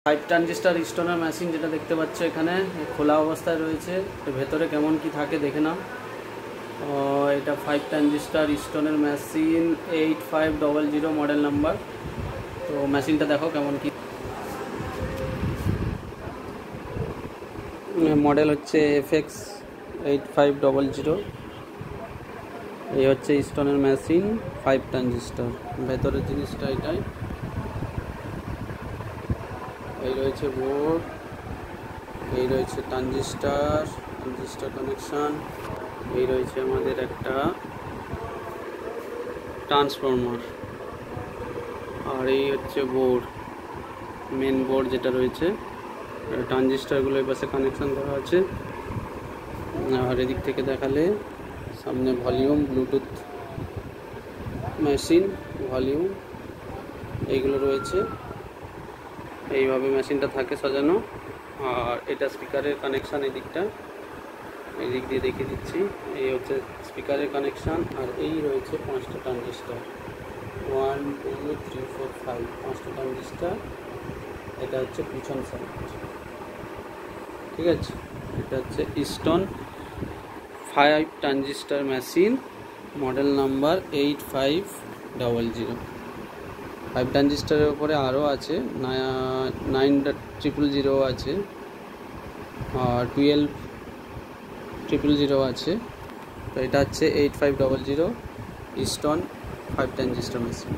5 transistor স্টোনের machine যেটা দেখতে পাচ্ছ এখানে খোলা অবস্থায় রয়েছে। ভেতরে কেমন কি থাকে দেখে নাও। এটা 5 ট্রানজিস্টার স্টোনের মেশিন 8500 মডেল নাম্বার। তো মেশিনটা দেখো কেমন কি মডেল হচ্ছে FX 8500। এই হচ্ছে স্টোনের মেশিন 5 ট্রানজিস্টার। ভেতরের জিনিসটা এটাই। এই রয়েছে বোর্ড, এই রয়েছে ট্রানজিস্টার কানেকশান, এই রয়েছে আমাদের একটা ট্রান্সফর্মার, আর এই হচ্ছে বোর্ড, মেন বোর্ড যেটা রয়েছে। ট্রানজিস্টারগুলো এই পাশে কানেকশান করা আছে। আর এদিক থেকে দেখালে সামনে ভলিউম, ব্লুটুথ মেশিন, ভলিউম এইগুলো রয়েছে। এইভাবে মেশিনটা থাকে সাজানো। আর এটা স্পিকারের কানেকশান, এই দিক দিয়ে দেখিয়ে দিচ্ছি। এই হচ্ছে স্পিকারের কানেকশান। আর এই রয়েছে 5টা ট্রানজিস্টার, 1 2 3 4 5, 5টা ট্রানজিস্টার। এটা হচ্ছে পিছন সাইড, ঠিক আছে। এটা হচ্ছে stone 5 transistor machine, model number 8500। 5 ট্রানজিস্টারের উপরে আরও আছে 9000 আছে, আর 12000 আছে। তো এটা হচ্ছে 8500 স্টোন 5 ট্রানজিস্টার মেশিন।